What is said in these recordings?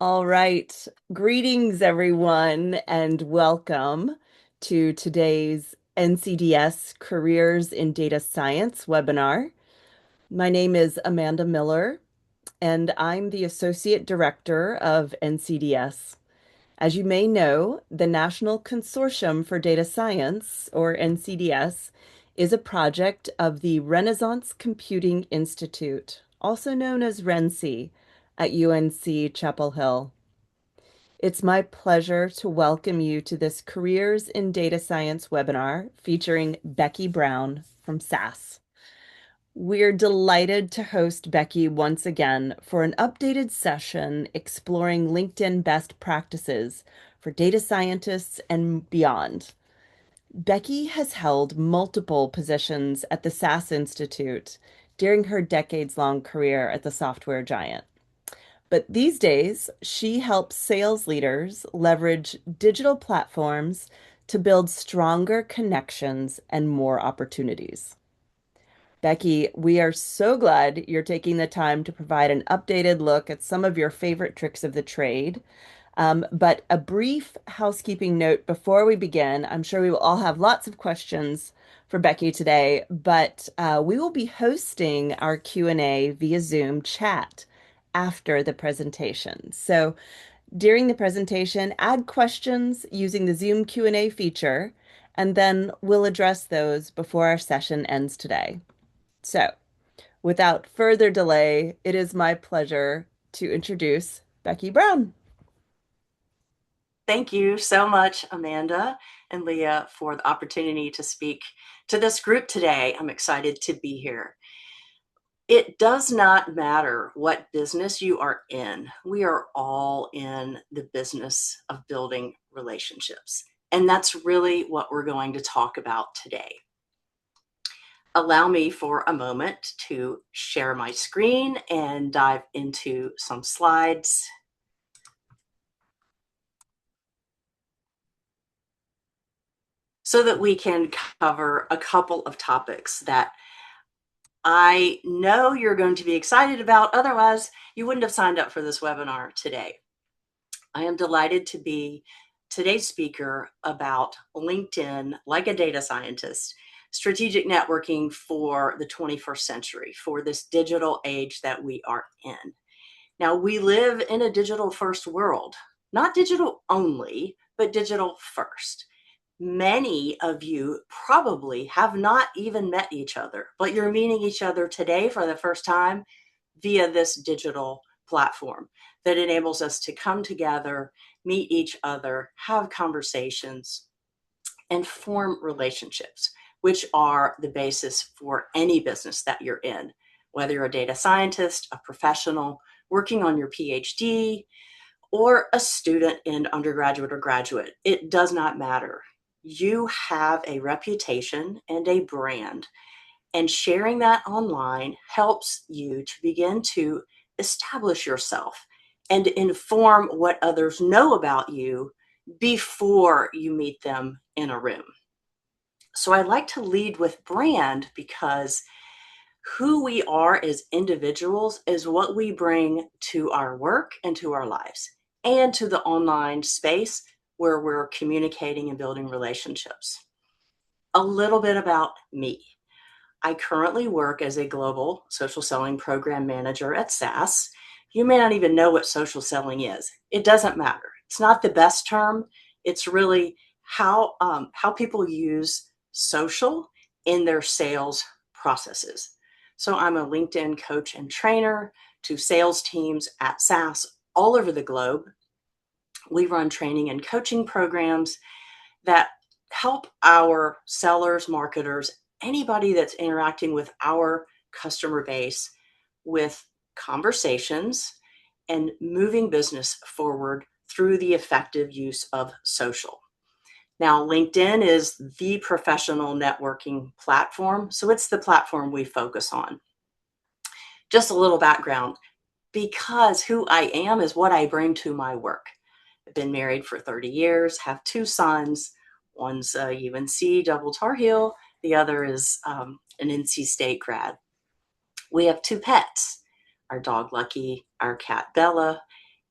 All right. Greetings, everyone, and welcome to today's NCDS Careers in Data Science webinar. My name is Amanda Miller, and I'm the Associate Director of NCDS. As you may know, the National Consortium for Data Science, or NCDS, is a project of the Renaissance Computing Institute, also known as RENC, at UNC Chapel Hill. It's my pleasure to welcome you to this Careers in Data Science webinar featuring Becky Brown from SAS. We're delighted to host Becky once again for an updated session exploring LinkedIn best practices for data scientists and beyond. Becky has held multiple positions at the SAS Institute during her decades-long career at the software giant. But these days, she helps sales leaders leverage digital platforms to build stronger connections and more opportunities. Becky, we are so glad you're taking the time to provide an updated look at some of your favorite tricks of the trade. But a brief housekeeping note before we begin. I'm sure we will all have lots of questions for Becky today, but we will be hosting our Q&A via Zoom chat after the presentation. So during the presentation, add questions using the Zoom Q&A feature, and then we'll address those before our session ends today. So without further delay, it is my pleasure to introduce Becky Brown. Thank you so much, Amanda and Leah, for the opportunity to speak to this group today. I'm excited to be here. It does not matter what business you are in. We are all in the business of building relationships. And that's really what we're going to talk about today. Allow me for a moment to share my screen and dive into some slides. So that we can cover a couple of topics that I know you're going to be excited about. Otherwise, you wouldn't have signed up for this webinar today. I am delighted to be today's speaker about LinkedIn, like a data scientist, strategic networking for the 21st century, for this digital age that we are in. Now, we live in a digital first world, not digital only, but digital first. Many of you probably have not even met each other, but you're meeting each other today for the first time via this digital platform that enables us to come together, meet each other, have conversations, and form relationships, which are the basis for any business that you're in, whether you're a data scientist, a professional, working on your PhD, or a student in undergraduate or graduate. It does not matter. You have a reputation and a brand, and sharing that online helps you to begin to establish yourself and inform what others know about you before you meet them in a room. So I like to lead with brand because who we are as individuals is what we bring to our work and to our lives and to the online space where we're communicating and building relationships. A little bit about me. I currently work as a global social selling program manager at SAS. You may not even know what social selling is. It doesn't matter. It's not the best term. It's really how people use social in their sales processes. So I'm a LinkedIn coach and trainer to sales teams at SAS all over the globe. We run training and coaching programs that help our sellers, marketers, anybody that's interacting with our customer base with conversations and moving business forward through the effective use of social. Now, LinkedIn is the professional networking platform, so it's the platform we focus on. Just a little background, because who I am is what I bring to my work. I've been married for 30 years, have two sons. One's a UNC double Tar Heel. The other is an NC State grad. We have two pets, our dog Lucky, our cat Bella,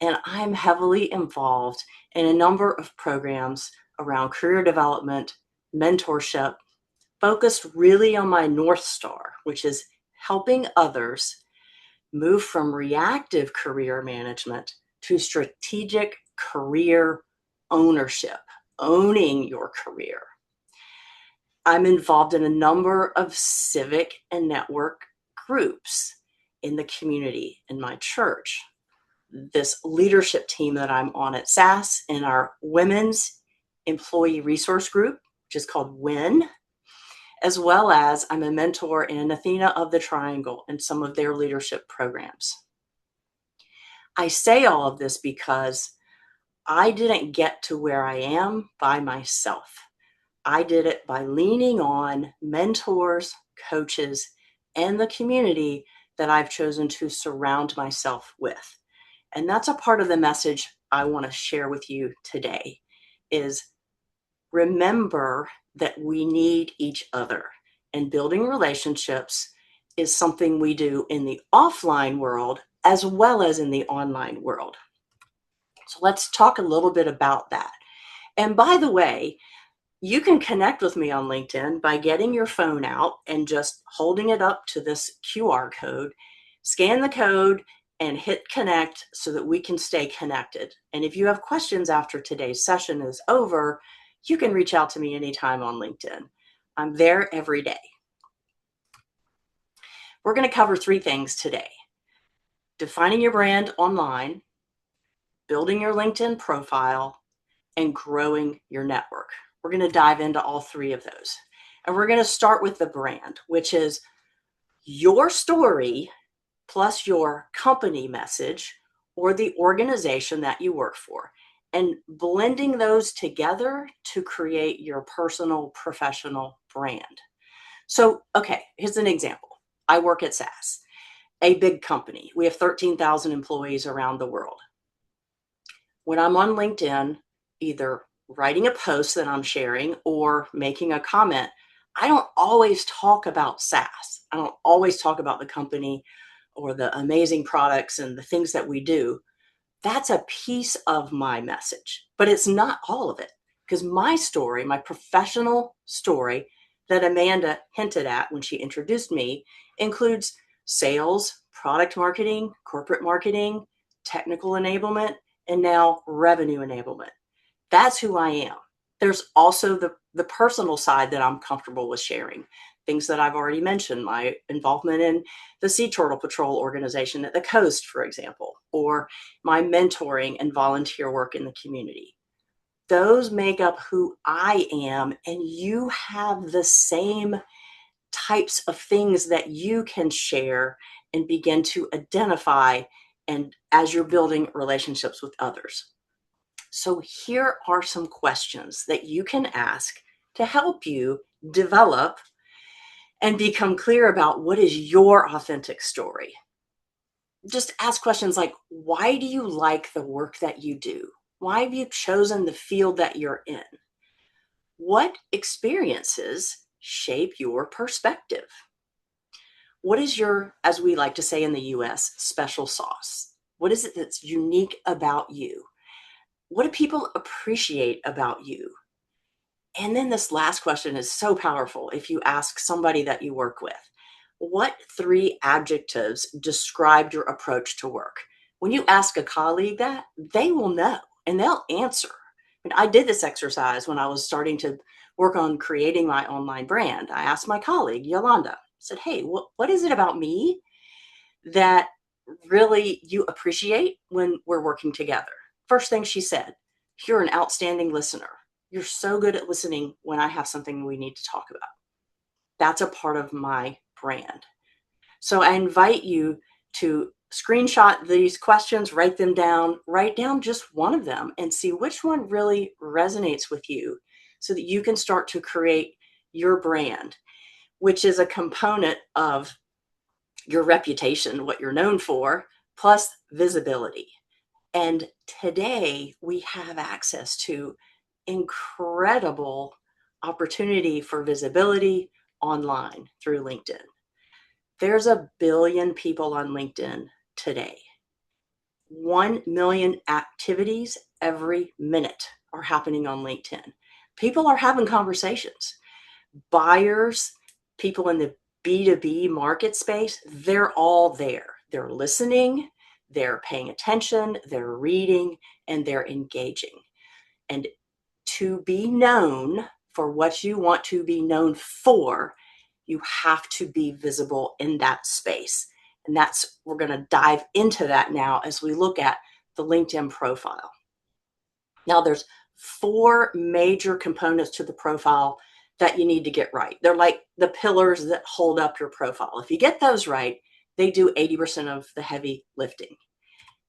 and I'm heavily involved in a number of programs around career development, mentorship, focused really on my North Star, which is helping others move from reactive career management to strategic career ownership, owning your career. I'm involved in a number of civic and network groups in the community, in my church. This leadership team that I'm on at SAS in our women's employee resource group, which is called WIN, as well as I'm a mentor in Athena of the Triangle and some of their leadership programs. I say all of this because I didn't get to where I am by myself. I did it by leaning on mentors, coaches, and the community that I've chosen to surround myself with. And that's a part of the message I want to share with you today is remember that we need each other, and building relationships is something we do in the offline world as well as in the online world. So let's talk a little bit about that. And by the way, you can connect with me on LinkedIn by getting your phone out and just holding it up to this QR code, scan the code, and hit connect so that we can stay connected. And if you have questions after today's session is over, you can reach out to me anytime on LinkedIn. I'm there every day. We're going to cover 3 things today: defining your brand online, building your LinkedIn profile, and growing your network. We're going to dive into all 3 of those. And we're going to start with the brand, which is your story plus your company message or the organization that you work for, and blending those together to create your personal professional brand. So, okay, here's an example. I work at SAS, a big company. We have 13,000 employees around the world. When I'm on LinkedIn, either writing a post that I'm sharing or making a comment, I don't always talk about SAS. I don't always talk about the company or the amazing products and the things that we do. That's a piece of my message, but it's not all of it, because my story, my professional story that Amanda hinted at when she introduced me, includes sales, product marketing, corporate marketing, technical enablement, and now revenue enablement. That's who I am. There's also the personal side that I'm comfortable with sharing. Things that I've already mentioned, my involvement in the Sea Turtle Patrol organization at the coast, for example, or my mentoring and volunteer work in the community. Those make up who I am, and you have the same types of things that you can share and begin to identify and as you're building relationships with others. So here are some questions that you can ask to help you develop and become clear about what is your authentic story. Just ask questions like, why do you like the work that you do? Why have you chosen the field that you're in? What experiences shape your perspective? What is your, as we like to say in the US, special sauce? What is it that's unique about you? What do people appreciate about you? And then this last question is so powerful if you ask somebody that you work with. What 3 adjectives describe your approach to work? When you ask a colleague that, they will know and they'll answer. I did this exercise when I was starting to work on creating my online brand. I asked my colleague, Yolanda, I said, hey, what is it about me that really you appreciate when we're working together? First thing she said, you're an outstanding listener. You're so good at listening when I have something we need to talk about. That's a part of my brand. So I invite you to screenshot these questions, write down just one of them and see which one really resonates with you so that you can start to create your brand, which is a component of your reputation, what you're known for, plus visibility. And today we have access to incredible opportunity for visibility online through LinkedIn. There's 1 billion people on LinkedIn today. 1 million activities every minute are happening on LinkedIn. People are having conversations. Buyers, people in the B2B market space, they're all there. They're listening, they're paying attention, they're reading, and they're engaging. And to be known for what you want to be known for, you have to be visible in that space. And we're going to dive into that now as we look at the LinkedIn profile. Now, there's 4 major components to the profile that you need to get right. They're like the pillars that hold up your profile. If you get those right, they do 80% of the heavy lifting.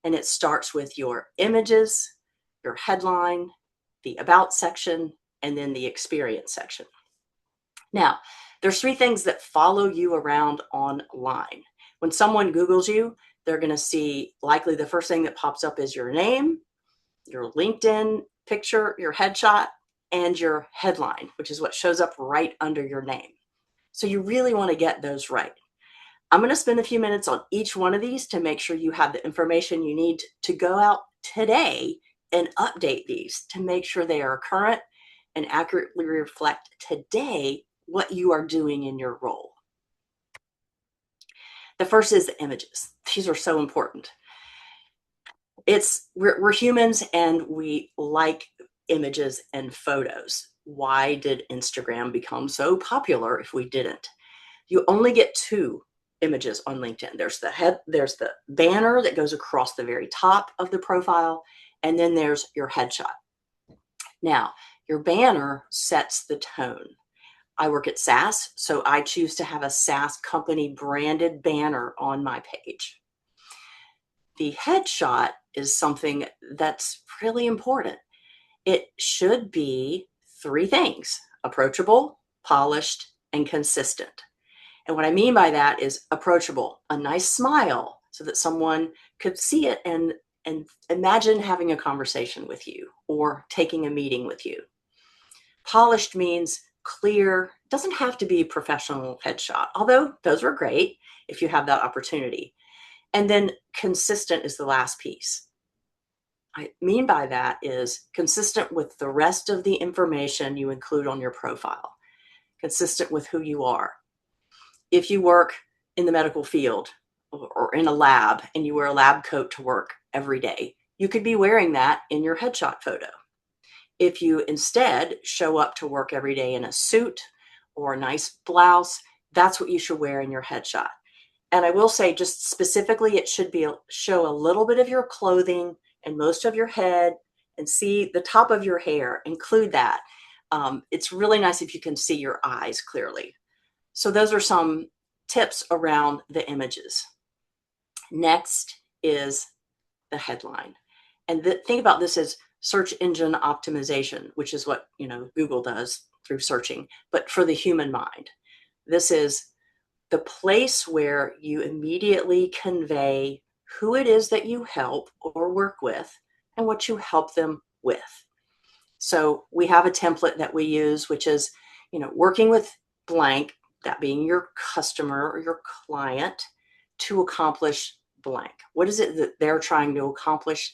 And it starts with your images, your headline, the about section, and then the experience section. Now, there's 3 things that follow you around online. When someone Googles you, they're going to see likely the first thing that pops up is your name, your LinkedIn picture, your headshot, and your headline, which is what shows up right under your name. So you really want to get those right. I'm going to spend a few minutes on each one of these to make sure you have the information you need to go out today and update these to make sure they are current and accurately reflect today what you are doing in your role. The first is the images. These are so important. We're humans and we like images and photos. Why did Instagram become so popular if we didn't? You only get 2 images on LinkedIn. There's the banner that goes across the very top of the profile, and then there's your headshot. Now, your banner sets the tone. I work at SaaS, so I choose to have a SaaS company branded banner on my page. The headshot is something that's really important. It should be 3 things: approachable, polished, and consistent. And what I mean by that is approachable, a nice smile so that someone could see it and imagine having a conversation with you or taking a meeting with you. Polished means clear, doesn't have to be a professional headshot, although those are great if you have that opportunity. And then consistent is the last piece. I mean by that is consistent with the rest of the information you include on your profile, consistent with who you are. If you work in the medical field or in a lab and you wear a lab coat to work every day, you could be wearing that in your headshot photo. If you instead show up to work every day in a suit or a nice blouse, that's what you should wear in your headshot. And I will say, just specifically, it should show a little bit of your clothing and most of your head, and see the top of your hair. Include that. It's really nice if you can see your eyes clearly. So those are some tips around the images. Next is the headline. And think about this as search engine optimization, which is what Google does through searching, but for the human mind. This is the place where you immediately convey who it is that you help or work with and what you help them with. So we have a template that we use, which is, working with blank, that being your customer or your client, to accomplish blank. What is it that they're trying to accomplish,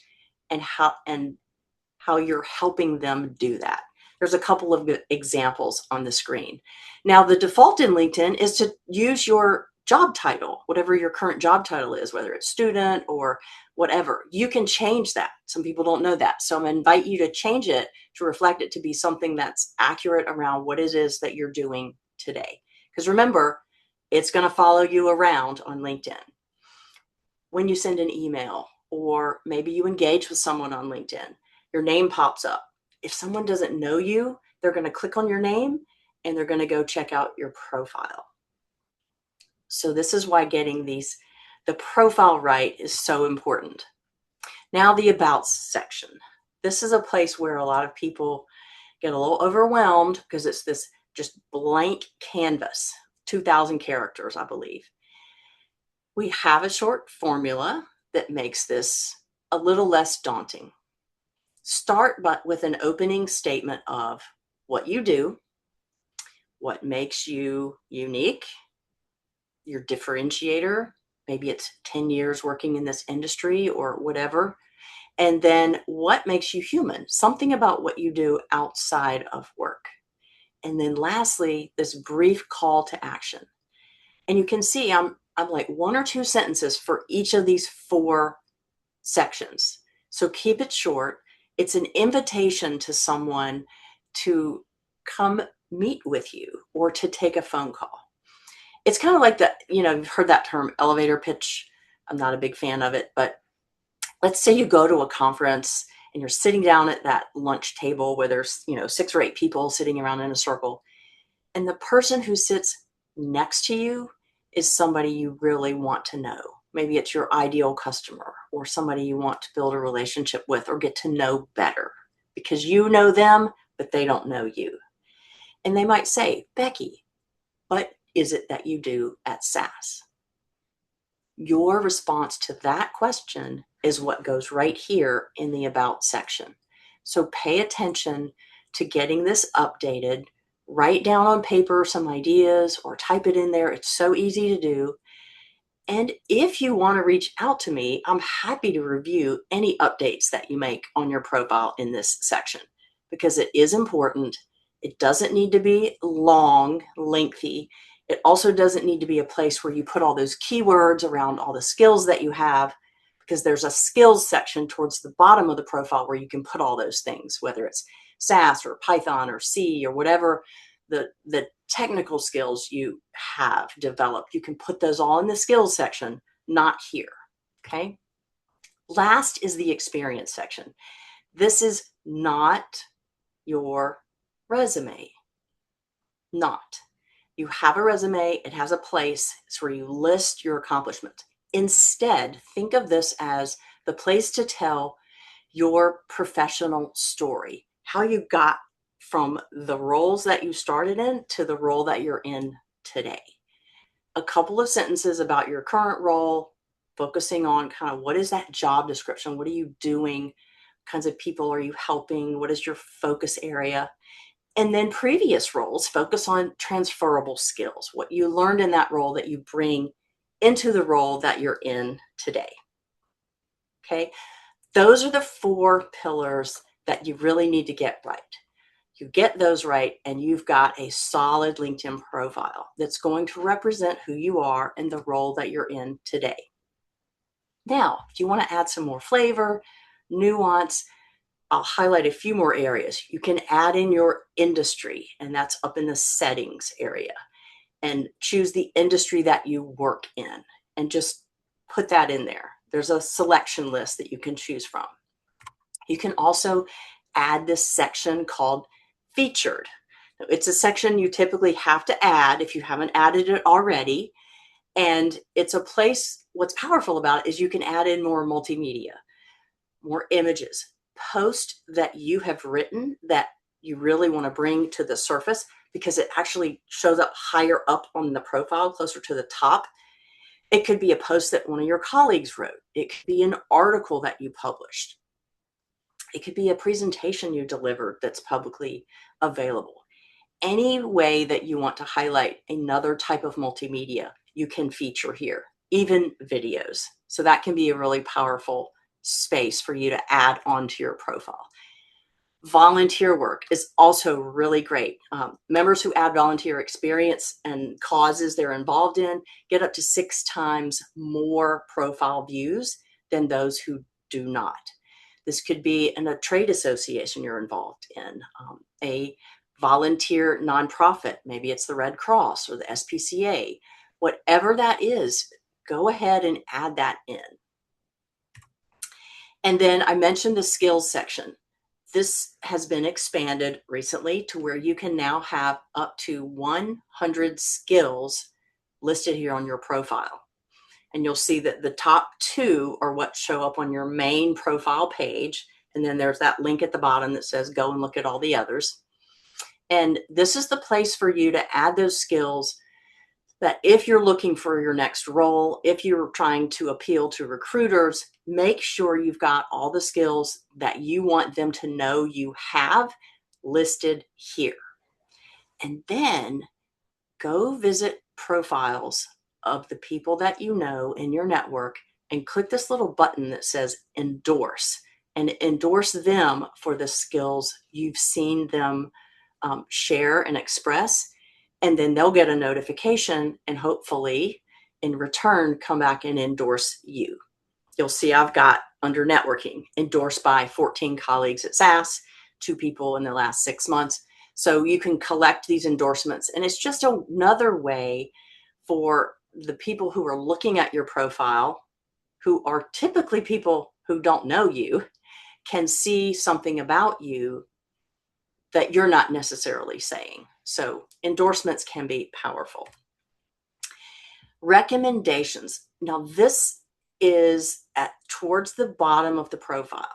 and how you're helping them do that? There's a couple of good examples on the screen. Now, the default in LinkedIn is to use your job title, whatever your current job title is, whether it's student or whatever. You can change that. Some people don't know that. So I'm going to invite you to change it to reflect it to be something that's accurate around what it is that you're doing today. Because remember, it's going to follow you around on LinkedIn. When you send an email, or maybe you engage with someone on LinkedIn, your name pops up. If someone doesn't know you, they're going to click on your name and they're going to go check out your profile. So this is why getting the profile right is so important. Now, the about section. This is a place where a lot of people get a little overwhelmed because it's this just blank canvas, 2,000 characters, I believe. We have a short formula that makes this a little less daunting. Start with an opening statement of what you do, what makes you unique, your differentiator, maybe it's 10 years working in this industry or whatever. And then what makes you human? Something about what you do outside of work. And then lastly, this brief call to action. And you can see I'm like 1 or 2 sentences for each of these 4 sections. So keep it short. It's an invitation to someone to come meet with you or to take a phone call. It's kind of like you've heard that term elevator pitch. I'm not a big fan of it, but let's say you go to a conference and you're sitting down at that lunch table where there's, 6 or 8 people sitting around in a circle. And the person who sits next to you is somebody you really want to know. Maybe it's your ideal customer or somebody you want to build a relationship with or get to know better because you know them, but they don't know you. And they might say, Becky, what is it that you do at SAS? Your response to that question is what goes right here in the About section. So pay attention to getting this updated. Write down on paper some ideas or type it in there. It's so easy to do. And if you want to reach out to me, I'm happy to review any updates that you make on your profile in this section because it is important. It doesn't need to be long, lengthy. It also doesn't need to be a place where you put all those keywords around all the skills that you have because there's a skills section towards the bottom of the profile where you can put all those things, whether it's SAS or Python or C or whatever the technical skills you have developed. You can put those all in the skills section, not here, okay? Last is the experience section. This is not your resume. Not. You have a resume, it has a place, it's where you list your accomplishments. Instead, think of this as the place to tell your professional story, how you got from the roles that you started in to the role that you're in today. A couple of sentences about your current role, focusing on kind of what is that job description? What are you doing? What kinds of people are you helping? What is your focus area? And then previous roles, focus on transferable skills, what you learned in that role that you bring into the role that you're in today. Okay, those are the 4 pillars that you really need to get right. You get those right, and you've got a solid LinkedIn profile that's going to represent who you are and the role that you're in today. Now, if you want to add some more flavor, nuance, I'll highlight a few more areas. You can add in your industry, and that's up in the settings area, and choose the industry that you work in and just put that in there. There's a selection list that you can choose from. You can also add this section called featured. It's a section you typically have to add if you haven't added it already. And it's a place, what's powerful about it is you can add in more multimedia, more images, posts that you have written that you really want to bring to the surface because it actually shows up higher up on the profile, closer to the top. It could be a post that one of your colleagues wrote. It could be an article that you published. It could be a presentation you delivered that's publicly available. Any way that you want to highlight another type of multimedia, you can feature here, even videos. So that can be a really powerful space for you to add onto your profile. Volunteer work is also really great. Members who add volunteer experience and causes they're involved in get up to 6 times more profile views than those who do not. This could be in a trade association you're involved in, a volunteer nonprofit. Maybe it's the Red Cross or the SPCA. Whatever that is, go ahead and add that in. And then I mentioned the skills section. This has been expanded recently to where you can now have up to 100 skills listed here on your profile. And you'll see that the top 2 are what show up on your main profile page. And then there's that link at the bottom that says go and look at all the others. And this is the place for you to add those skills that if you're looking for your next role, if you're trying to appeal to recruiters, make sure you've got all the skills that you want them to know you have listed here. And then go visit profiles of the people that you know in your network and click this little button that says endorse, and endorse them for the skills you've seen them share and express. And then they'll get a notification and hopefully in return come back and endorse you. You'll see I've got under networking endorsed by 14 colleagues at SAS, 2 people in the last 6 months. So you can collect these endorsements, and it's just another way for the people who are looking at your profile, who are typically people who don't know you, can see something about you that you're not necessarily saying. So endorsements can be powerful. Recommendations. Now this is towards the bottom of the profile,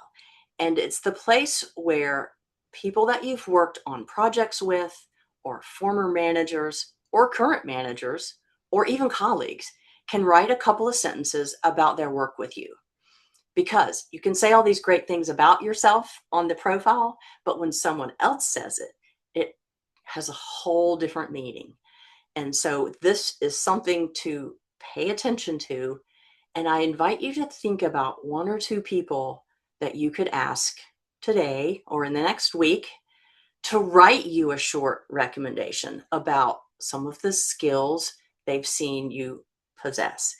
and it's the place where people that you've worked on projects with, or former managers, or current managers, or even colleagues can write a couple of sentences about their work with you. Because you can say all these great things about yourself on the profile, but when someone else says it, it has a whole different meaning. And so this is something to pay attention to. And I invite you to think about 1 or 2 people that you could ask today or in the next week to write you a short recommendation about some of the skills they've seen you possess.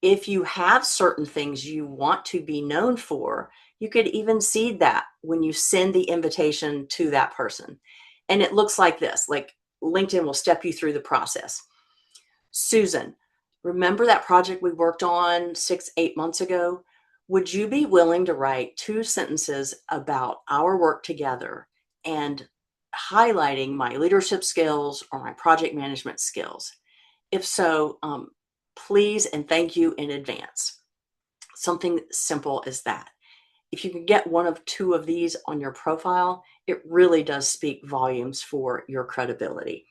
If you have certain things you want to be known for, you could even seed that when you send the invitation to that person. And it looks like this, like LinkedIn will step you through the process. Susan, remember that project we worked on 6, 8 months ago? Would you be willing to write 2 sentences about our work together and highlighting my leadership skills or my project management skills? If so, please and thank you in advance. Something simple as that. If you can get 1 of 2 of these on your profile, it really does speak volumes for your credibility.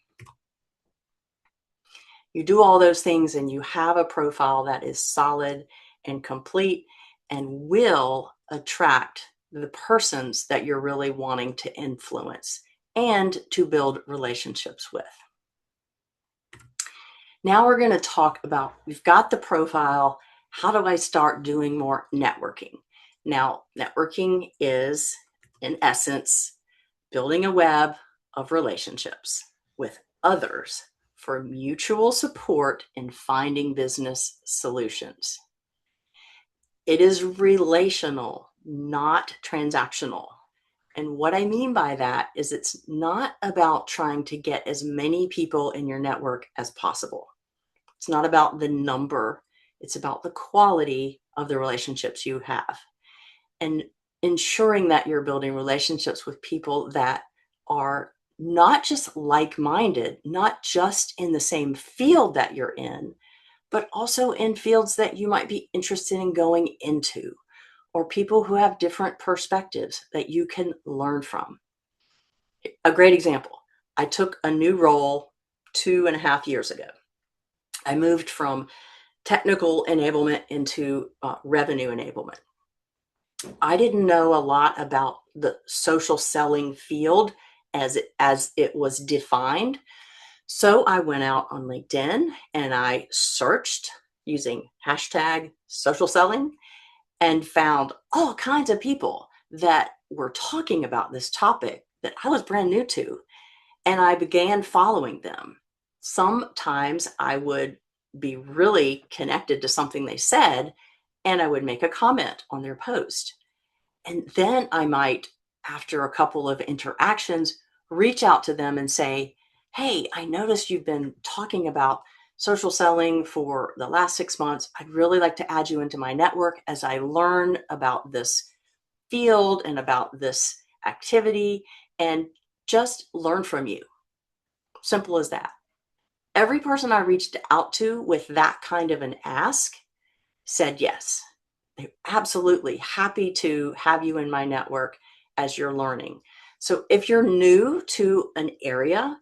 You do all those things and you have a profile that is solid and complete and will attract the persons that you're really wanting to influence and to build relationships with. Now we're going to talk about, we've got the profile. How do I start doing more networking? Now, networking is, in essence, building a web of relationships with others for mutual support in finding business solutions. It is relational, not transactional. And what I mean by that is it's not about trying to get as many people in your network as possible. It's not about the number, it's about the quality of the relationships you have. And ensuring that you're building relationships with people that are not just like-minded, not just in the same field that you're in, but also in fields that you might be interested in going into, or people who have different perspectives that you can learn from. A great example, I took a new role 2.5 years ago. I moved from technical enablement into revenue enablement. I didn't know a lot about the social selling field as it was defined. So I went out on LinkedIn and I searched using hashtag social selling and found all kinds of people that were talking about this topic that I was brand new to. And I began following them. Sometimes I would be really connected to something they said, and I would make a comment on their post. And then I might, after a couple of interactions, reach out to them and say, hey, I noticed you've been talking about social selling for the last 6 months. I'd really like to add you into my network as I learn about this field and about this activity and just learn from you. Simple as that. Every person I reached out to with that kind of an ask said yes. They're absolutely happy to have you in my network as you're learning. So if you're new to an area,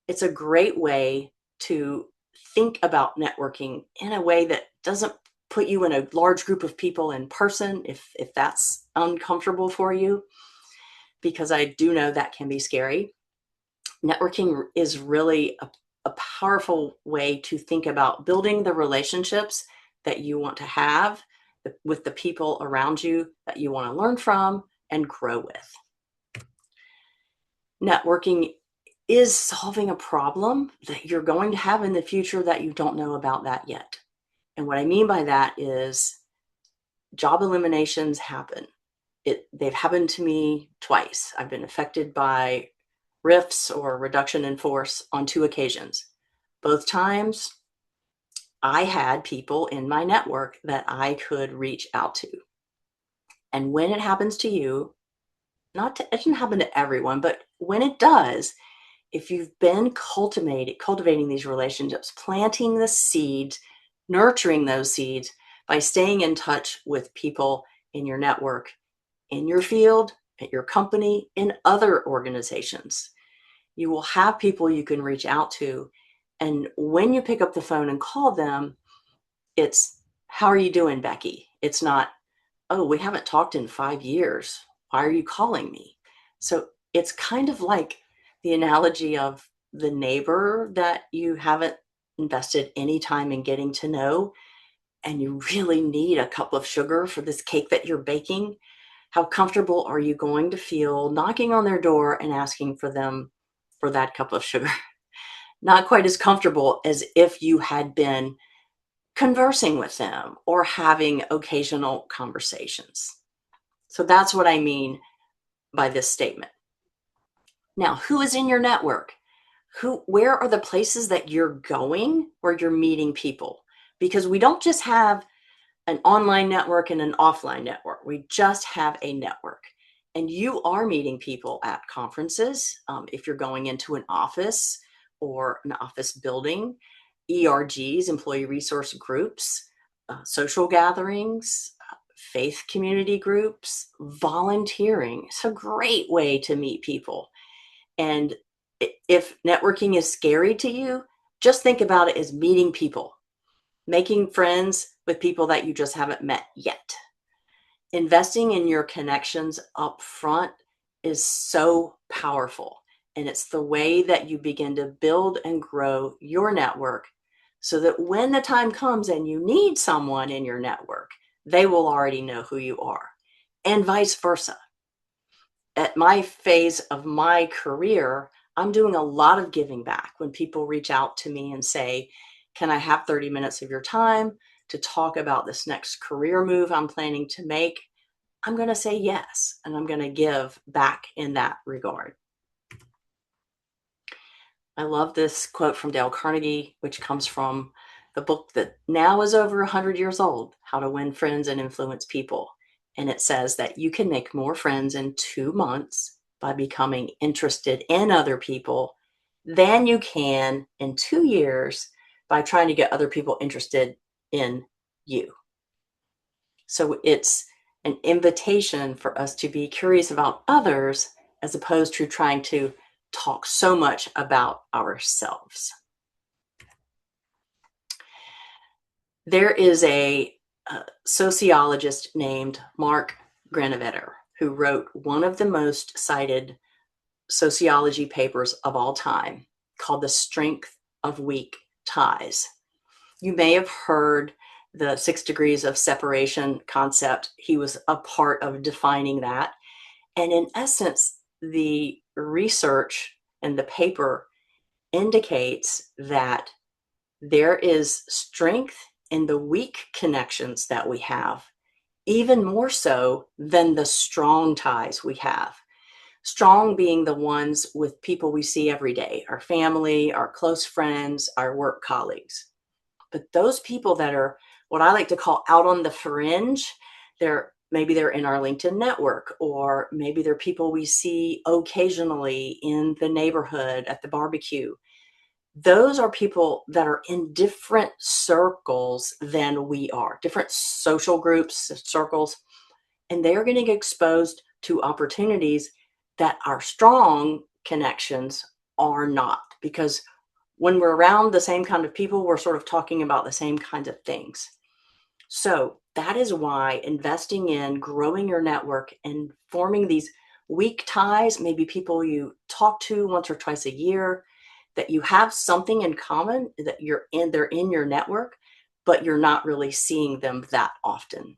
it's a great way to think about networking in a way that doesn't put you in a large group of people in person if that's uncomfortable for you, because I do know that can be scary. Networking is really a powerful way to think about building the relationships that you want to have with the people around you that you want to learn from and grow with. Networking is solving a problem that you're going to have in the future that you don't know about that yet. And what I mean by that is job eliminations happen. They've happened to me twice. I've been affected by RIFs or reduction in force on 2 occasions. Both times I had people in my network that I could reach out to. And when it happens to you, it doesn't happen to everyone, but when it does, if you've been cultivating these relationships, planting the seeds, nurturing those seeds by staying in touch with people in your network, in your field, at your company, in other organizations, you will have people you can reach out to. And when you pick up the phone and call them, it's, how are you doing, Becky? It's not, oh, we haven't talked in 5 years. Why are you calling me? So it's kind of like the analogy of the neighbor that you haven't invested any time in getting to know, and you really need a cup of sugar for this cake that you're baking. How comfortable are you going to feel knocking on their door and asking for them for that cup of sugar? Not quite as comfortable as if you had been conversing with them or having occasional conversations. So that's what I mean by this statement. Now, who is in your network? Where are the places that you're going where you're meeting people? Because we don't just have an online network and an offline network. We just have a network. And you are meeting people at conferences. If you're going into an office or an office building, ERGs, employee resource groups, social gatherings, faith community groups, volunteering. It's a great way to meet people. And if networking is scary to you, just think about it as meeting people, making friends with people that you just haven't met yet. Investing in your connections up front is so powerful. And it's the way that you begin to build and grow your network so that when the time comes and you need someone in your network, they will already know who you are, and vice versa. At my phase of my career, I'm doing a lot of giving back when people reach out to me and say, can I have 30 minutes of your time to talk about this next career move I'm planning to make? I'm going to say yes, and I'm going to give back in that regard. I love this quote from Dale Carnegie, which comes from the book that now is over 100 years old, How to Win Friends and Influence People. And it says that you can make more friends in 2 months by becoming interested in other people than you can in 2 years by trying to get other people interested in you. So it's an invitation for us to be curious about others as opposed to trying to talk so much about ourselves. There is a sociologist named Mark Granovetter who wrote one of the most cited sociology papers of all time called The Strength of Weak Ties. You may have heard the 6 degrees of separation concept. He was a part of defining that. And in essence, the research and the paper indicates that there is strength in the weak connections that we have, even more so than the strong ties we have. Strong being the ones with people we see every day, our family, our close friends, our work colleagues. But those people that are what I like to call out on the fringe, maybe they're in our LinkedIn network, or maybe they're people we see occasionally in the neighborhood at the barbecue. Those are people that are in different circles than we are, different social groups, circles, and they're going to get exposed to opportunities that our strong connections are not, because when we're around the same kind of people, we're sort of talking about the same kinds of things. So that is why investing in growing your network and forming these weak ties, maybe people you talk to once or twice a year, that you have something in common, that they're in your network, but you're not really seeing them that often.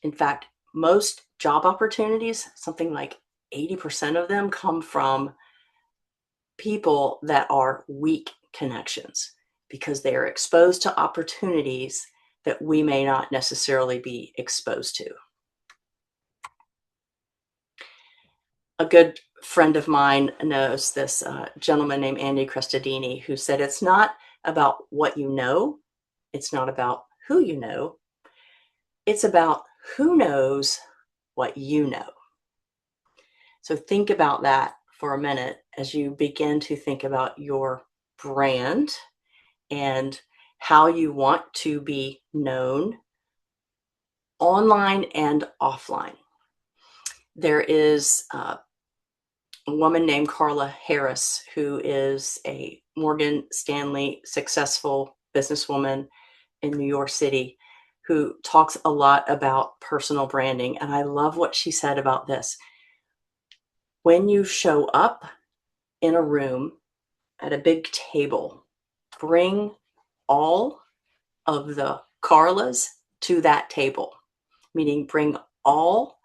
In fact, most job opportunities, something like 80% of them, come from people that are weak connections because they are exposed to opportunities that we may not necessarily be exposed to. A good friend of mine knows this gentleman named Andy Crestodini, who said, it's not about what you know, it's not about who you know, it's about who knows what you know. So think about that for a minute as you begin to think about your brand and how you want to be known online and offline. There is a woman named Carla Harris, who is a Morgan Stanley successful businesswoman in New York City, who talks a lot about personal branding. And I love what she said about this. When you show up in a room at a big table, bring all of the Carlas to that table, meaning bring all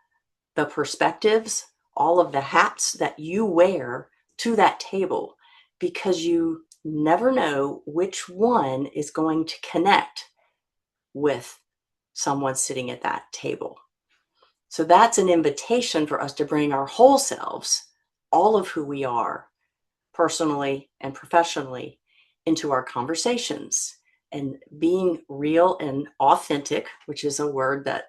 the perspectives, all of the hats that you wear to that table, because you never know which one is going to connect with someone sitting at that table. So that's an invitation for us to bring our whole selves, all of who we are, personally and professionally, into our conversations. And being real and authentic, which is a word that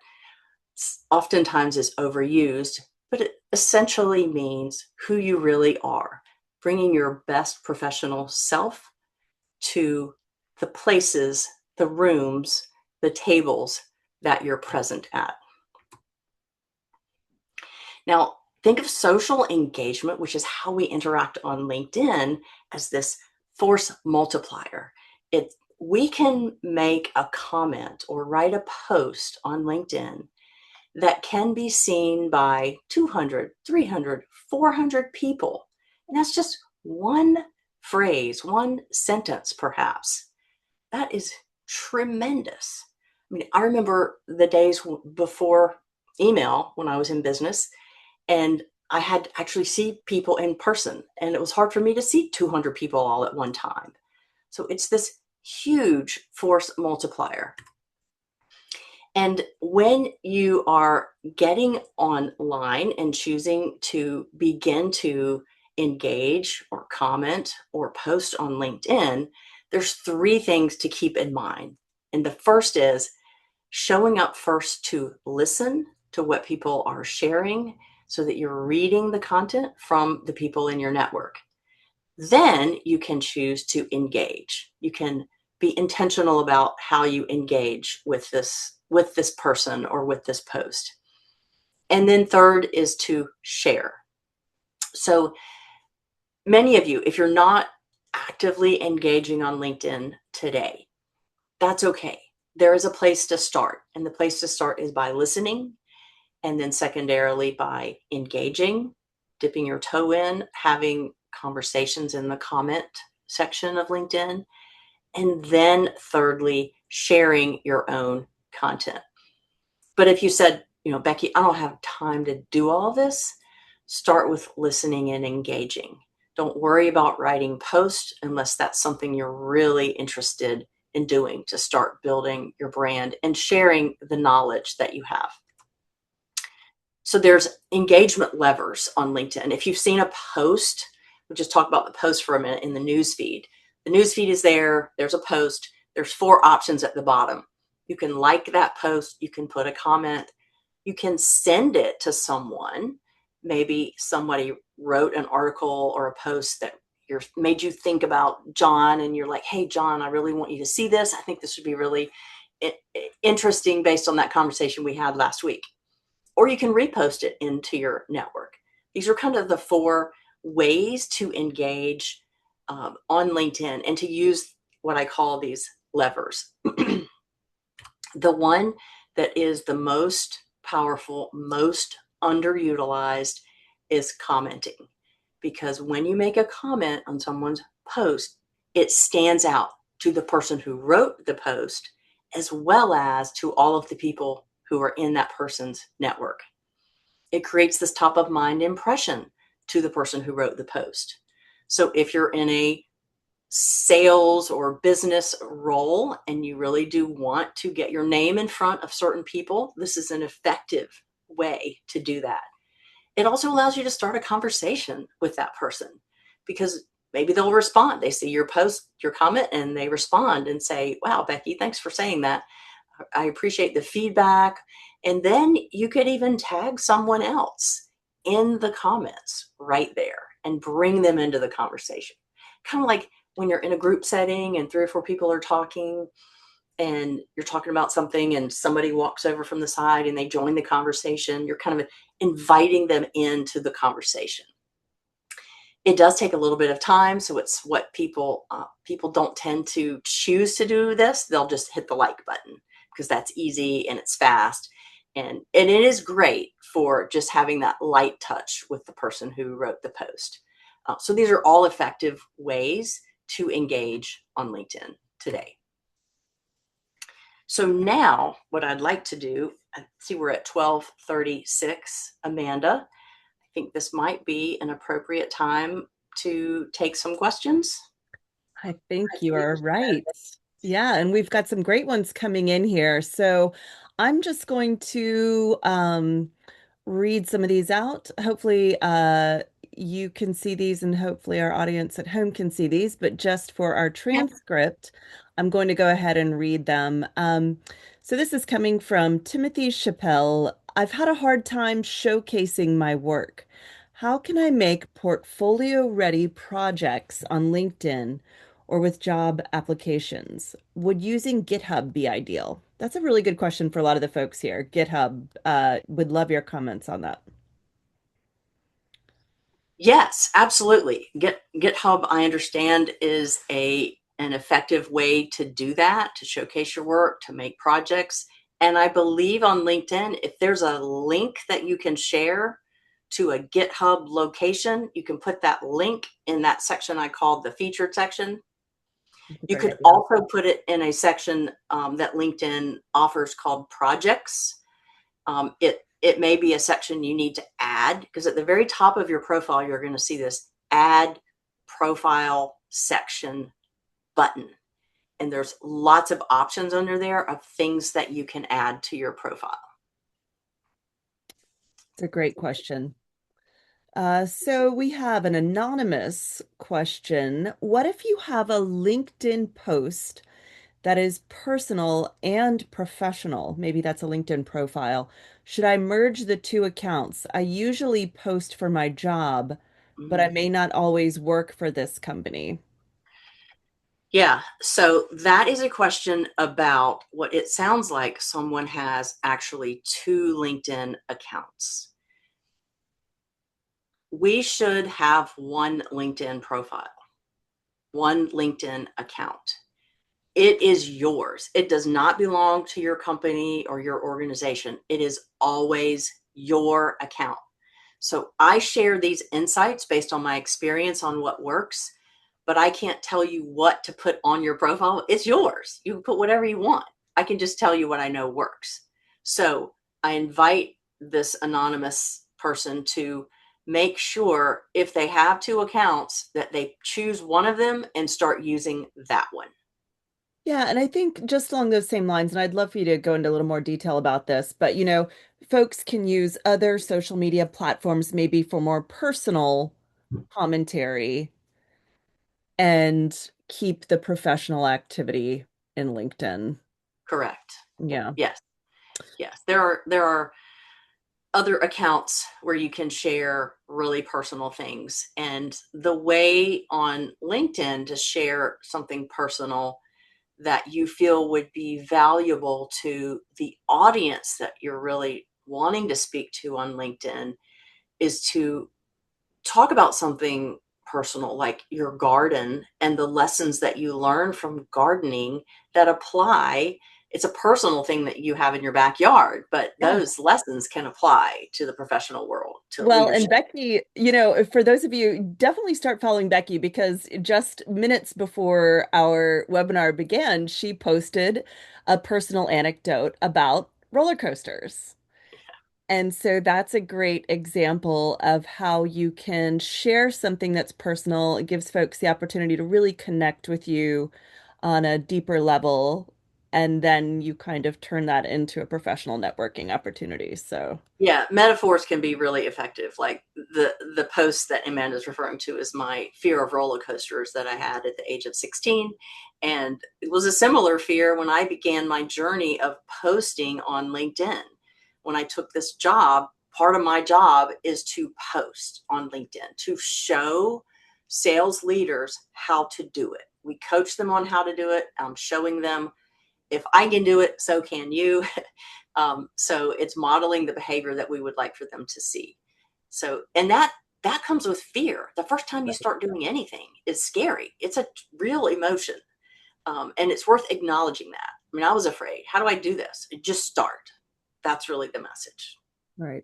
oftentimes is overused, but it essentially means who you really are, bringing your best professional self to the places, the rooms, the tables that you're present at. Now, think of social engagement, which is how we interact on LinkedIn, as this force multiplier. We can make a comment or write a post on LinkedIn that can be seen by 200, 300, 400 people. And that's just one phrase, one sentence, perhaps. That is tremendous. I mean, I remember the days before email when I was in business, and I had to actually see people in person, and it was hard for me to see 200 people all at one time. So it's this huge force multiplier. And when you are getting online and choosing to begin to engage or comment or post on LinkedIn, there's three things to keep in mind. And the first is showing up first to listen to what people are sharing so that you're reading the content from the people in your network. Then you can choose to engage. You can be intentional about how you engage with this person or with this post. And then third is to share. So many of you, if you're not actively engaging on LinkedIn today, that's okay. There is a place to start, and the place to start is by listening, and then secondarily by engaging, dipping your toe in, having conversations in the comment section of LinkedIn, and then thirdly, sharing your own content. But if you said, Becky, I don't have time to do all this, start with listening and engaging. Don't worry about writing posts unless that's something you're really interested in doing to start building your brand and sharing the knowledge that you have. So there's engagement levers on LinkedIn. If you've seen a post, we'll just talk about the post for a minute in the news feed. The news feed is there. There's a post. There's 4 options at the bottom. You can like that post. You can put a comment. You can send it to someone. Maybe somebody wrote an article or a post that made you think about John, and you're like, hey, John, I really want you to see this. I think this would be really interesting based on that conversation we had last week. Or you can repost it into your network. These are kind of the 4 ways to engage on LinkedIn and to use what I call these levers. The one that is the most powerful, most underutilized is commenting. Because when you make a comment on someone's post, it stands out to the person who wrote the post as well as to all of the people who are in that person's network. It creates this top of mind impression to the person who wrote the post. So if you're in a sales or business role and you really do want to get your name in front of certain people, this is an effective way to do that. It also allows you to start a conversation with that person because maybe they'll respond. They see your post, your comment, and they respond and say, wow, Becky, thanks for saying that. I appreciate the feedback. And then you could even tag someone else in the comments right there and bring them into the conversation. Kind of like when you're in a group setting and 3 or 4 people are talking and you're talking about something and somebody walks over from the side and they join the conversation, you're kind of inviting them into the conversation. It does take a little bit of time, so it's what people don't tend to choose to do this. They'll just hit the like button because that's easy and it's fast, and it is great for just having that light touch with the person who wrote the post. So these are all effective ways to engage on LinkedIn today. So now what I'd like to do, I see we're at 12:36, Amanda. I think this might be an appropriate time to take some questions. I think you are right. Yeah, and we've got some great ones coming in here. So I'm just going to read some of these out. Hopefully, you can see these, and hopefully, our audience at home can see these. But just for our transcript, I'm going to go ahead and read them. So this is coming from Timothy Chappelle. I've had a hard time showcasing my work. How can I make portfolio-ready projects on LinkedIn or with job applications? Would using GitHub be ideal? That's a really good question for a lot of the folks here. GitHub, would love your comments on that. Yes, absolutely. GitHub, I understand, is an effective way to do that, to showcase your work, to make projects. And I believe on LinkedIn, if there's a link that you can share to a GitHub location, you can put that link in that section I called the featured section. That's a You great could idea. also put it in a section that LinkedIn offers called projects. It may be a section you need to add because at the very top of your profile, you're going to see this add profile section button. And there's lots of options under there of things that you can add to your profile. It's a great question. So we have an anonymous question. What if you have a LinkedIn post that is personal and professional? Maybe that's a LinkedIn profile. Should I merge the two accounts? I usually post for my job, but I Mhm. may not always work for this company. Yeah, so that is a question about what it sounds like someone has actually 2 LinkedIn accounts. We should have one LinkedIn profile, one LinkedIn account. It is yours. It does not belong to your company or your organization. It is always your account. So I share these insights based on my experience on what works, but I can't tell you what to put on your profile. It's yours. You can put whatever you want. I can just tell you what I know works. So I invite this anonymous person to make sure if they have 2 accounts that they choose one of them and start using that one. Yeah, and I think just along those same lines, and I'd love for you to go into a little more detail about this, but folks can use other social media platforms maybe for more personal commentary and keep the professional activity in LinkedIn. Correct. Yeah. Yes. Yes. There are other accounts where you can share really personal things. And the way on LinkedIn to share something personal that you feel would be valuable to the audience that you're really wanting to speak to on LinkedIn is to talk about something personal like your garden and the lessons that you learn from gardening that apply. It's a personal thing that you have in your backyard, but Yeah. those lessons can apply to the professional world. to Well, and leadership. Becky, for those of you, definitely start following Becky because just minutes before our webinar began, she posted a personal anecdote about roller coasters. And so that's a great example of how you can share something that's personal. It gives folks the opportunity to really connect with you on a deeper level. And then you kind of turn that into a professional networking opportunity. So, Yeah, metaphors can be really effective. Like the post that Amanda's referring to is my fear of roller coasters that I had at the age of 16. And it was a similar fear when I began my journey of posting on LinkedIn. When I took this job, part of my job is to post on LinkedIn to show sales leaders how to do it. We coach them on how to do it. I'm showing them if I can do it, so can you. So it's modeling the behavior that we would like for them to see. So, and that comes with fear. The first time you right. start doing anything is scary. It's a real emotion, and it's worth acknowledging that. I mean, I was afraid. How do I do this? Just start. That's really the message. Right.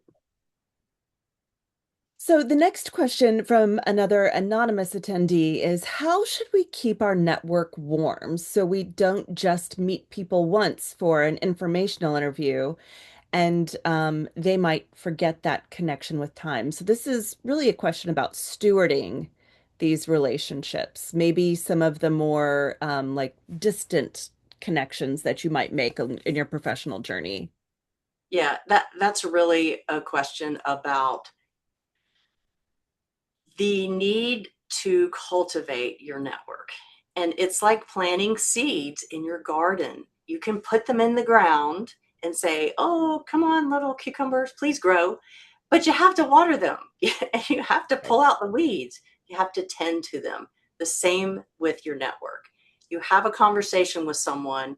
So the next question from another anonymous attendee is how should we keep our network warm so we don't just meet people once for an informational interview and they might forget that connection with time? So this is really a question about stewarding these relationships, maybe some of the more like distant connections that you might make in your professional journey. Yeah, that's really a question about the need to cultivate your network. And it's like planting seeds in your garden. You can put them in the ground and say, "Oh, come on, little cucumbers, please grow." But you have to water them. You have to Right. pull out the weeds. You have to tend to them. The same with your network. You have a conversation with someone,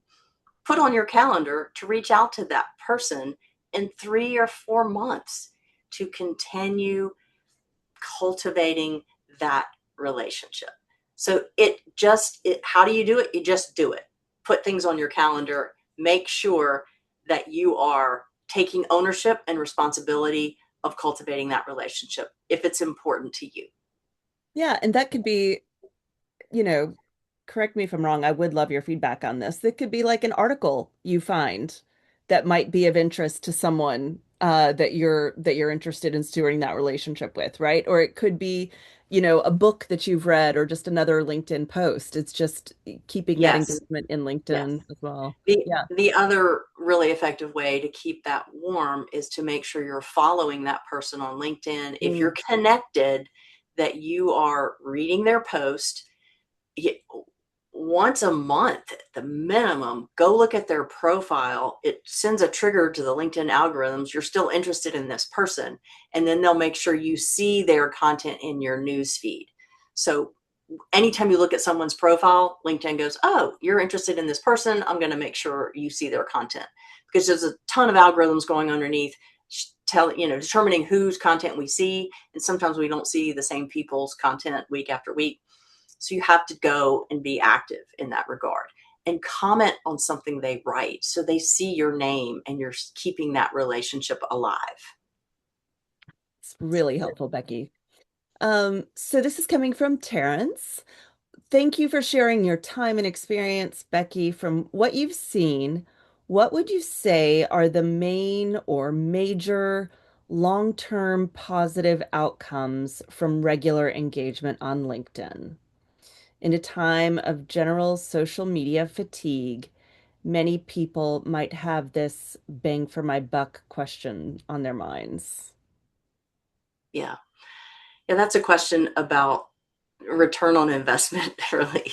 put on your calendar to reach out to that person in 3 or 4 months to continue cultivating that relationship. So how do you do it? You just do it. Put things on your calendar. Make sure that you are taking ownership and responsibility of cultivating that relationship if it's important to you. Yeah, and that could be, you know, correct me if I'm wrong, I would love your feedback on this. It could be like an article you find that might be of interest to someone that you're interested in stewarding that relationship with, right? Or it could be, a book that you've read or just another LinkedIn post. It's just keeping that Yes, engagement in yes. LinkedIn as well. The Yeah. the other really effective way to keep that warm is to make sure you're following that person on LinkedIn. If you're Mm, connected, that you are reading their post once a month at the minimum. Go look at their profile. It sends a trigger to the LinkedIn algorithms. You're still interested in this person, and then they'll make sure you see their content in your news feed. So anytime you look at someone's profile, LinkedIn goes, "Oh, you're interested in this person. I'm going to make sure you see their content," because there's a ton of algorithms going underneath determining whose content we see, and sometimes we don't see the same people's content week after week. So you have to go and be active in that regard and comment on something they write so they see your name and you're keeping that relationship alive. it's really helpful, Becky. So this is coming from Terrence. Thank you for sharing your time and experience, Becky. From what you've seen, what would you say are the main or major long-term positive outcomes from regular engagement on LinkedIn? In a time of general social media fatigue, many people might have this bang for my buck question on their minds. Yeah. Yeah, that's a question about return on investment, really.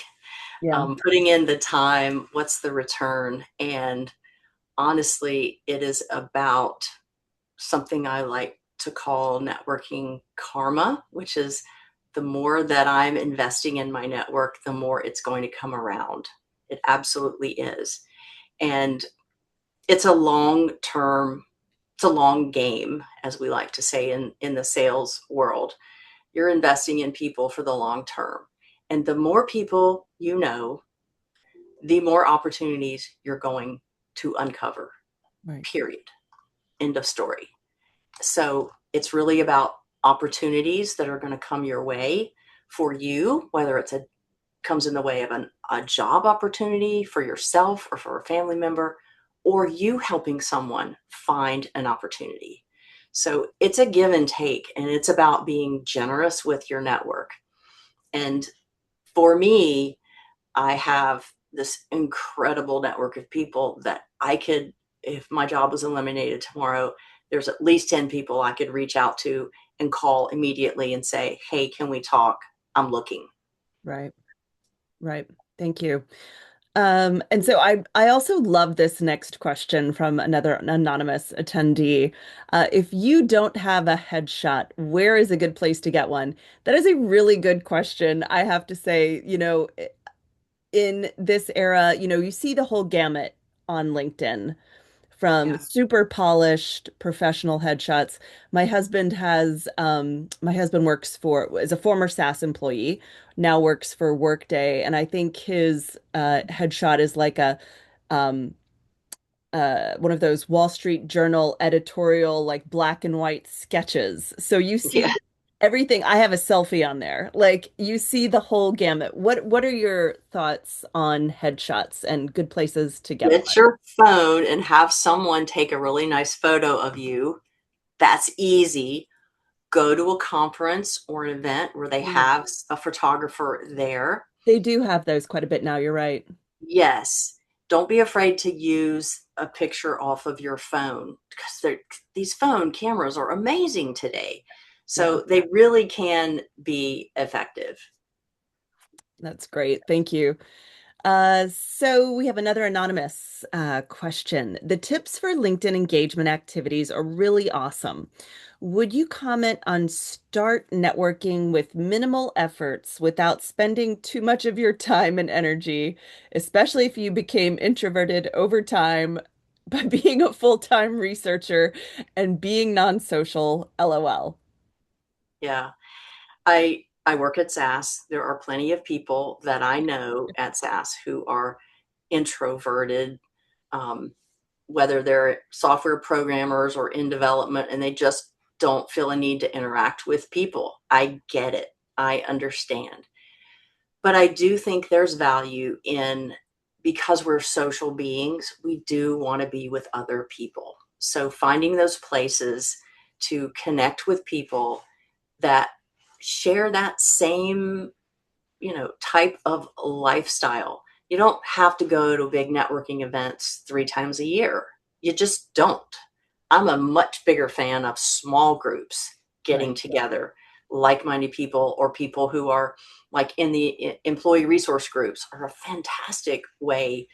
Yeah. Putting in the time, what's the return? And honestly, it is about something I like to call networking karma, which is the more that I'm investing in my network, the more it's going to come around. It absolutely is. And it's a long term, it's a long game, as we like to say in the sales world. You're investing in people for the long term. And the more people you know, the more opportunities you're going to uncover, Right. period. End of story. So It's really about opportunities that are going to come your way for you, whether it's a comes in the way of a job opportunity for yourself or for a family member, or you helping someone find an opportunity. So it's a give and take, and it's about being generous with your network. And for me, I have this incredible network of people that I could, if my job was eliminated tomorrow, there's at least 10 people I could reach out to and call immediately and say, hey, can we talk? I'm looking. Right. Right. Thank you. And so I also love this next question from another anonymous attendee. If you don't have a headshot, where is a good place to get one? That is a really good question. I have to say, in this era, you see the whole gamut on LinkedIn from Yeah. super polished professional headshots. My husband works for, is a former SAS employee, now works for Workday, and I think his headshot is like a um, one of those Wall Street Journal editorial, like black and white sketches. So you Yeah. see everything. I have a selfie on there. Like you see the whole gamut. What are your thoughts on headshots and good places to get Get one? your phone and have someone take a really nice photo of you. That's easy. Go to a conference or an event where they Mm. have a photographer there. They do have those quite a bit now. You're right. Yes. Don't be afraid to use a picture off of your phone because these phone cameras are amazing today. Yeah, So they really can be effective. that's great. Thank you. So we have another anonymous question. The tips for LinkedIn engagement activities are really awesome. Would you comment on start networking with minimal efforts without spending too much of your time and energy, especially if you became introverted over time by being a full-time researcher and being non-social? LOL. Yeah. I work at SAS. There are plenty of people that I know at SAS who are introverted, um, whether they're software programmers or in development, and they just don't feel a need to interact with people. I get it. I understand. But I do think there's value in, because we're social beings, we do want to be with other people. So finding those places to connect with people that share that same, type of lifestyle. You don't have to go to big networking events 3 times a year. You just don't. I'm a much bigger fan of small groups getting Right. together, like-minded people or people who are like in the employee resource groups are a fantastic way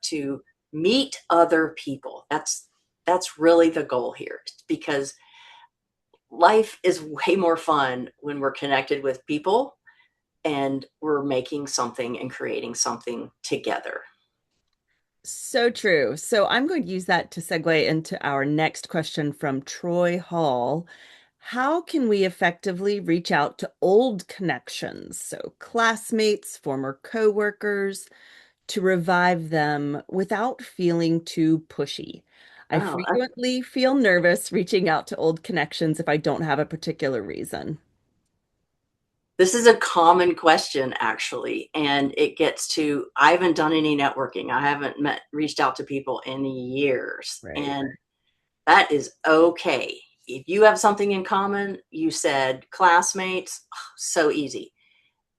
to meet other people. That's really the goal here, because life is way more fun when we're connected with people and we're making something and creating something together. So true. So I'm going to use that to segue into our next question from Troy Hall. How can we effectively reach out to old connections, so classmates, former coworkers, to revive them without feeling too pushy? I Oh, frequently feel nervous reaching out to old connections if I don't have a particular reason. this is a common question, actually. And it gets to, I haven't done any networking. I haven't reached out to people in years. Right. And that is okay. If you have something in common, you said classmates, so easy.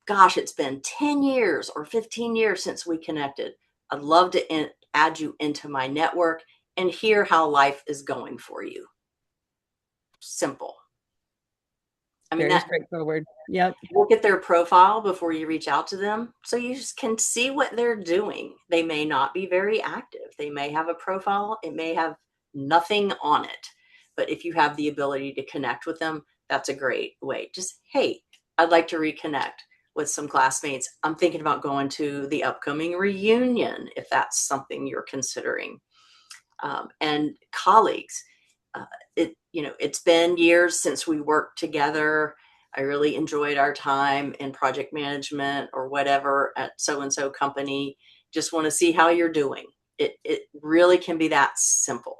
Gosh, it's been 10 years or 15 years since we connected. I'd love to add you into my network and hear how life is going for you. Simple. I mean, Very that straightforward. Yep. look at their profile before you reach out to them so you just can see what they're doing. They may not be very active. They may have a profile, it may have nothing on it. But if you have the ability to connect with them, that's a great way. Just, hey, I'd like to reconnect with some classmates. I'm thinking about going to the upcoming reunion if that's something you're considering. And colleagues, uh, it's been years since we worked together. I really enjoyed our time in project management or whatever at so and so company. Just want to see how you're doing. It really can be that simple.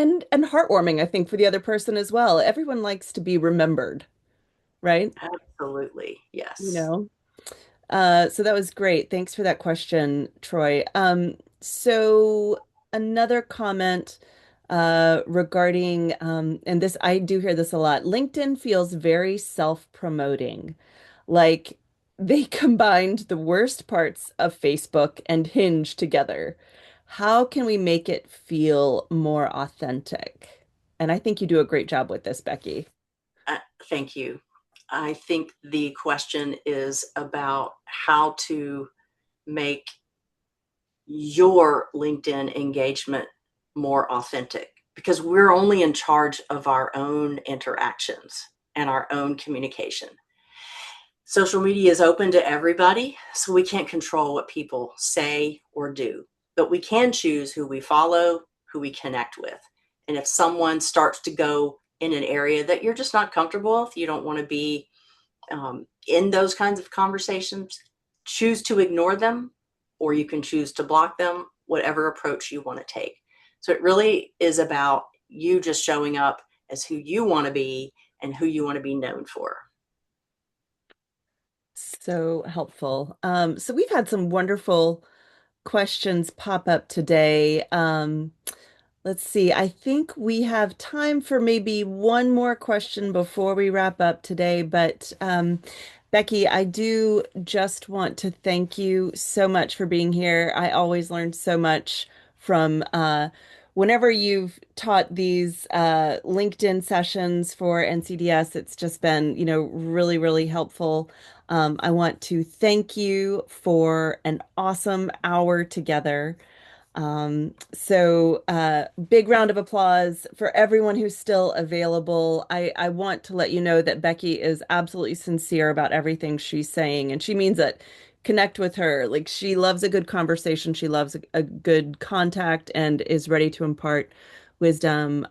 and heartwarming, I think, for the other person as well. Everyone likes to be remembered, right? Absolutely. You Yes. know. So that was great. Thanks for that question, Troy. So another comment regarding, and this I do hear this a lot. LinkedIn feels very self-promoting, like they combined the worst parts of Facebook and Hinge together. How can we make it feel more authentic? And I think you do a great job with this, Becky. Uh, thank you. I think the question is about how to make your LinkedIn engagement more authentic because we're only in charge of our own interactions and our own communication. Social media is open to everybody, so we can't control what people say or do, but we can choose who we follow, who we connect with. And if someone starts to go in an area that you're just not comfortable with, you don't want to be in those kinds of conversations, choose to ignore them, or you can choose to block them, whatever approach you want to take. So it really is about you just showing up as who you want to be and who you want to be known for. So helpful. So we've had some wonderful questions pop up today. Let's see. I think we have time for maybe one more question before we wrap up today. But Becky, I do just want to thank you so much for being here. I always learn so much from whenever you've taught these LinkedIn sessions for NCDS. It's just been, really, really helpful. I want to thank you for an awesome hour together. Big round of applause for everyone who's still available. I want to let you know that Becky is absolutely sincere about everything she's saying, and she means it. Connect with her. Like she loves a good conversation. She loves a good contact and is ready to impart wisdom,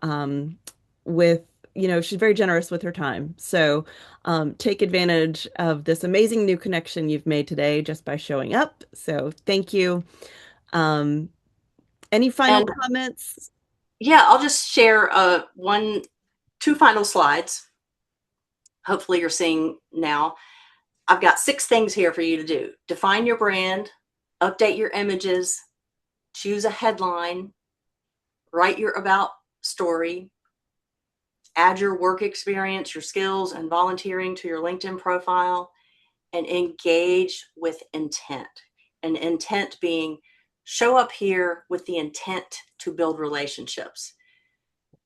with, she's very generous with her time. So, take advantage of this amazing new connection you've made today just by showing up. So thank you. Um, any final And comments? yeah, I'll just share two final slides. Hopefully, you're seeing now. I've got 6 things here for you to do. Define your brand, update your images, choose a headline, write your about story, add your work experience, your skills, and volunteering to your LinkedIn profile, and engage with intent. And intent being show up here with the intent to build relationships.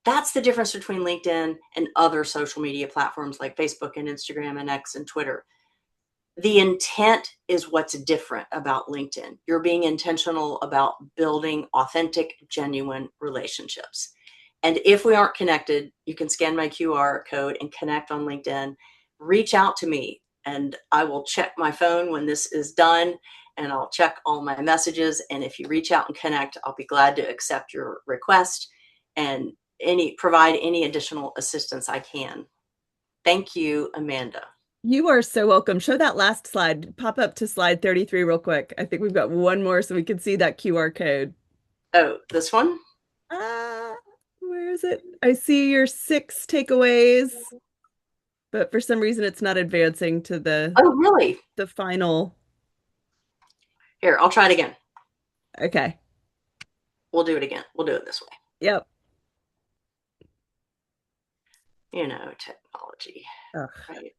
That's the difference between LinkedIn and other social media platforms like Facebook and Instagram and X and Twitter. The intent is what's different about LinkedIn. You're being intentional about building authentic, genuine relationships. And if we aren't connected, you can scan my QR code and connect on LinkedIn. Reach out to me, and I will check my phone when this is done, and I'll check all my messages. And if you reach out and connect, I'll be glad to accept your request and provide any additional assistance I can. Thank you, Amanda. You are so welcome. Show that last slide. Pop up to slide 33 real quick. I think we've got one more so we can see that QR code. Oh, this one? Ah, where is it? I see your 6 takeaways, but for some reason it's not advancing to Oh, really? the final. Here, I'll try it again. Okay. We'll do it again. We'll do it this way. Yep. Technology, Ugh, right?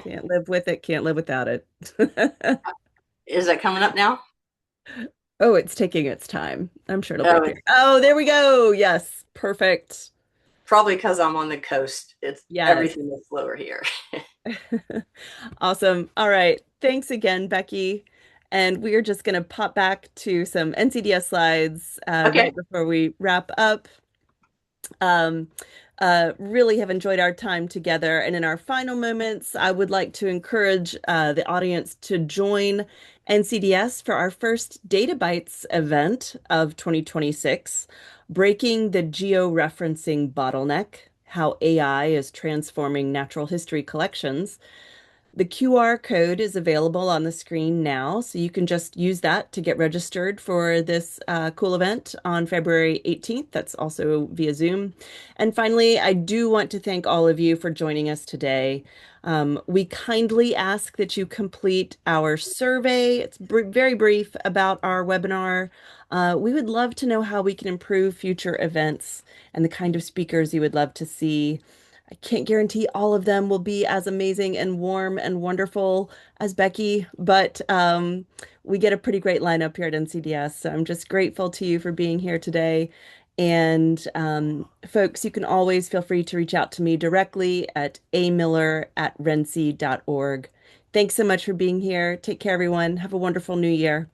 can't live with it, can't live without it. Is that coming up now? Oh, it's taking its time. I'm sure it'll Oh, get there. it's Oh, there we go. Yes, perfect. probably because I'm on the coast. It's Yes. everything is slower here. Awesome. All right. Thanks again, Becky. And we are just going to pop back to some NCDS slides right Okay. before we wrap up. Um, really have enjoyed our time together. And in our final moments, I would like to encourage the audience to join NCDS for our first Data Bytes event of 2026, Breaking the Georeferencing Bottleneck, How AI is Transforming Natural History Collections. The QR code is available on the screen now, so you can just use that to get registered for this cool event on February 18th. That's also via Zoom. And finally, I do want to thank all of you for joining us today. We kindly ask that you complete our survey. It's very brief about our webinar. We would love to know how we can improve future events and the kind of speakers you would love to see. I can't guarantee all of them will be as amazing and warm and wonderful as Becky, but we get a pretty great lineup here at NCDS. So I'm just grateful to you for being here today. And folks, you can always feel free to reach out to me directly at amiller@renci.org. Thanks so much for being here. Take care, everyone. Have a wonderful new year.